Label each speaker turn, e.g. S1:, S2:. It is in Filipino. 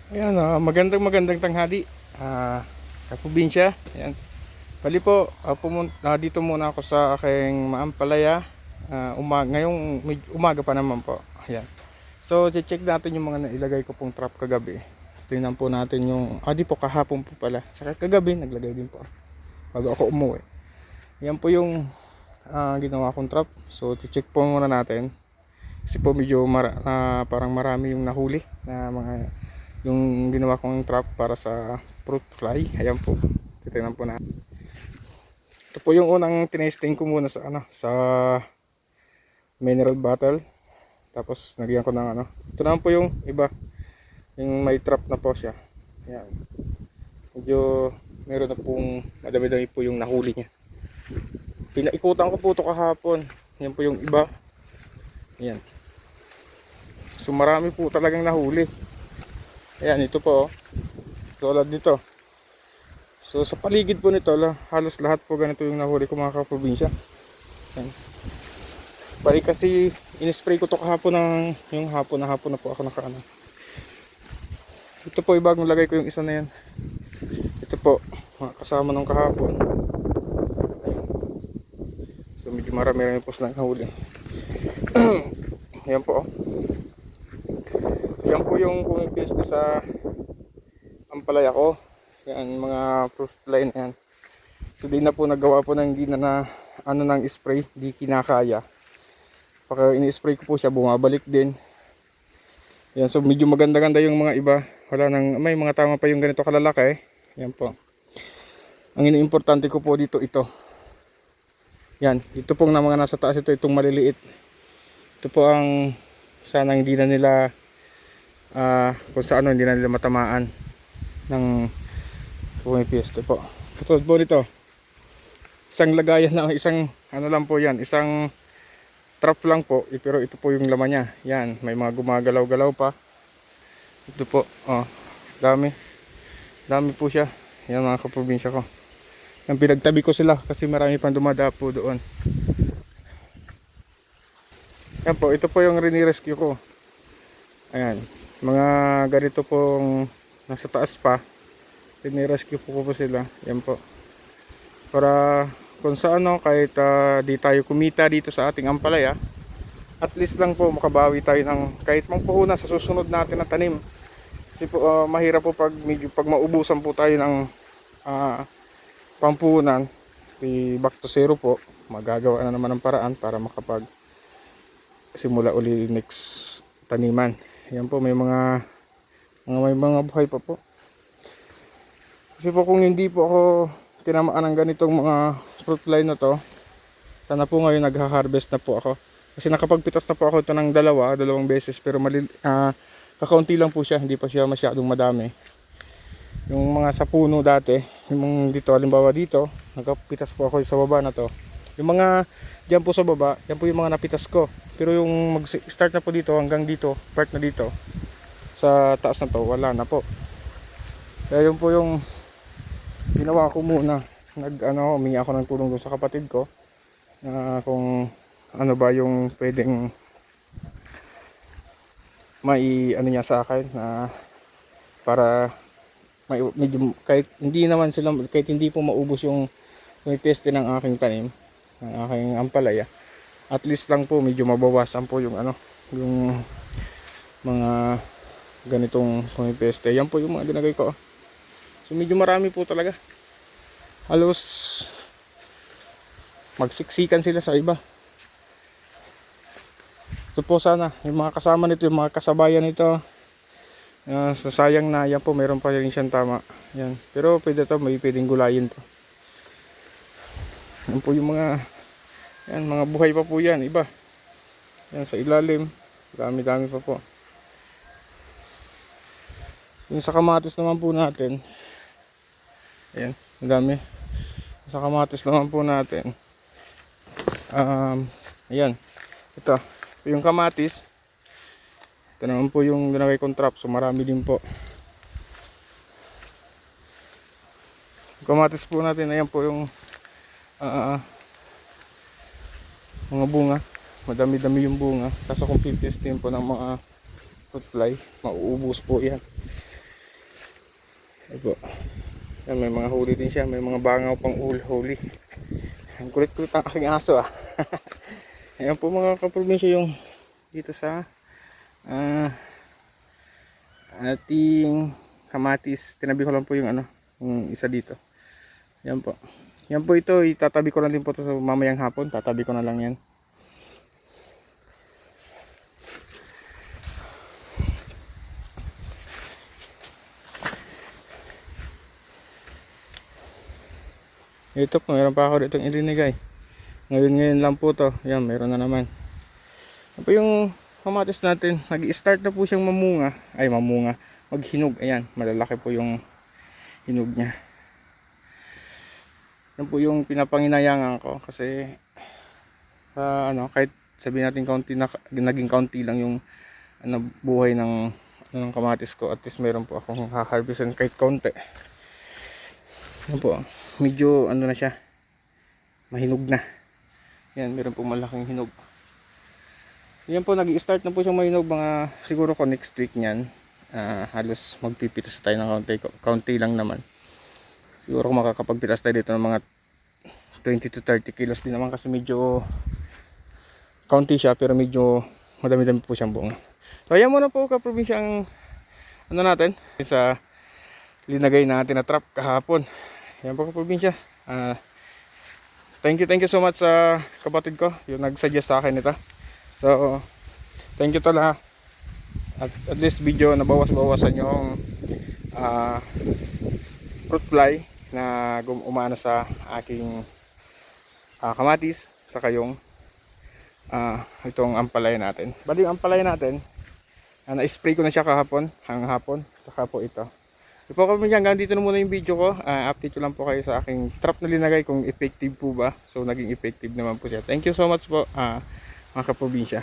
S1: Ayan, magandang tanghali. Kaprobinsya. Ayan. Bali po, dito muna ako sa aking maampalaya. Ngayong umaga pa naman po. Ayan. So, check natin yung mga nailagay ko pong trap kagabi. Tingnan po natin yung, di po kahapon po pala. Saka kagabi, naglagay din po bago ako umuwi. Ayan po yung ginawa kong trap. So, check po muna natin. Kasi po medyo parang marami yung nahuli na mga yung ginawa kong trap para sa fruit fly. Ayan po, titignan po na. Ito po yung unang tinesting ko muna sa mineral bottle, tapos nagyan ko ng ito naman po yung iba, yung may trap na po siya. Ayan, medyo meron na pong madami-dami po yung nahuli niya. Pinaikutan ko po ito kahapon. Yan po yung iba. Ayan, so marami po talagang nahuli. Ayan, ito po, tulad nito. So sa paligid po nito, halos lahat po ganito yung nahuli ko, mga kaprobinsya. Ayan. Bali kasi in-spray ko to kahapon yung hapon na po ako nakaano. Ito po, ibagong lagay ko yung isa na yan. Ito po, kasama nung kahapon. Ayan. So medyo marami po silang nahuli. Ayan po. Yan po yung pumipiste sa ampalaya ko. Yan, mga fruit fly na yan. So di na po nagawa po ng hindi na ng spray, di kinakaya. Pagka ini-spray ko po siya, bumabalik din. Yan, so medyo maganda-ganda yung mga iba. May mga tama pa yung ganito kalalaki. Yan po. Ang iniimportante ko po dito ito. Yan, ito pong na mga nasa taas, itong maliliit. Ito po ang sana hindi na nila kung saan hindi na nila matamaan ng pumipiste po. Katulad po nito, isang lagayan lang, isang lang po yan, isang trap lang po, pero ito po yung laman niya. Yan, may mga gumagalaw-galaw pa. Ito po, dami po siya. Yan, mga kaprobinsya ko. Yung pinagtabi ko sila kasi marami pang dumadapo doon. Yan po, ito po yung rinirescue ko. Ayan, mga ganito pong nasa taas pa, rinirescue po sila. Yan po, para kung sa kahit di tayo kumita dito sa ating ampalaya, at least lang po makabawi tayo ng kahit mangpuhunan sa susunod natin na tanim. Kasi po mahirap po pag maubusan po tayo ng pampuhunan, back to zero po. Magagawa na naman ng paraan para makapag simula uli next taniman. Yan po, may mga buhay pa po. Kasi po kung hindi po ako tinamaan ng ganitong mga fruit fly na to, sana po ngayon nagha-harvest na po ako. Kasi nakapagpitas na po ako ito ng dalawang beses, pero kakaunti lang po siya, hindi pa siya masyadong madami. Yung mga sa puno dati, yung dito, halimbawa dito, nagkapitas po ako sa baba na to. Yung mga dyan po sa baba, yan po yung mga napitas ko. Pero yung mag-start na po dito hanggang dito, part na dito, sa taas na to, wala na po. Kaya yun po yung ginawa ko muna. Humingi ako ng tulong doon sa kapatid ko. Kung ano ba yung pwedeng niya sa akin na para medyo, kahit hindi po maubos yung peste ng aking tanim, ng aking ampalaya, at least lang po medyo mabawasan po yung yung mga ganitong peste. Yan po yung mga ginagay ko. So medyo marami po talaga. Halos magsiksikan sila sa iba. Ito po sana yung mga kasama nito, yung mga kasabayan nito. Sayang na yan po, meron pa rin siyang tama. Yan. Pero may pwedeng gulayin to. Yan po yung mga buhay pa po yan, iba. Yan sa ilalim, dami-dami pa po. Yung sa kamatis naman po natin, ayan, dami. Sa kamatis naman po natin, ayan, ito yung kamatis. Ito naman po yung ginagay kong trap, so marami din po. Kamatis po natin, ayan po yung mga bunga, madami-dami yung bunga. Kaso kung pipestin po ng mga fruit fly, mauubos po yan. Ito po. Yan, may mga huli din siya. May mga bangaw pang huli. Ang kulit-kulit ang aking aso ah. Ayan po mga kaprobinsya yung dito sa ating kamatis. Tinabi ko lang po yung yung isa dito. Yan po. Yan po ito. Itatabi ko lang din po ito sa mamayang hapon. Tatabi ko na lang yan. Ito po, meron pa ako dito ilinigay. Ngayon lang po to. Yan, meron na naman. Ito po yung kamatis natin. Nag-start na po siyang mamunga. Ay, mamunga. Maghinog. Ayan, malalaki po yung hinog niya. Yan po yung pinapanginayangan ko. Kasi, kahit sabihin natin naging kaunti lang yung buhay ng kamatis ko. At least meron po akong ha-harvestan kahit kaunti. Yan po, medyo na siya, mahinog na. Yan, meron po malaking hinog. Yan po, nag-i-start na po siyang mahinog mga siguro ko next week niyan. Halos magpipitas tayo ng kaunti lang naman. Siguro makakapagpitas tayo dito ng mga 20 to 30 kilos din naman kasi medyo kaunti siya pero medyo madami-dami po siyang bunga. So ayan muna po kaprobinsya ang natin sa linagay natin na trap kahapon. Yan po kaprobinsya. Thank you so much sa kapatid ko yung nag-suggest sa akin ito. So thank you tala. At this video nabawas-bawasan yung fruit fly na umano sa aking kamatis saka yung itong ampalaya natin. Bali yung ampalaya natin na-spray ko na siya kahapon, hanggang hapon, saka po ito. Ipo kami hanggang dito na muna yung video ko. Update ko lang po kayo sa aking trap na linagay kung effective po ba. So naging effective naman po siya. Thank you so much po mga kaprobinsya.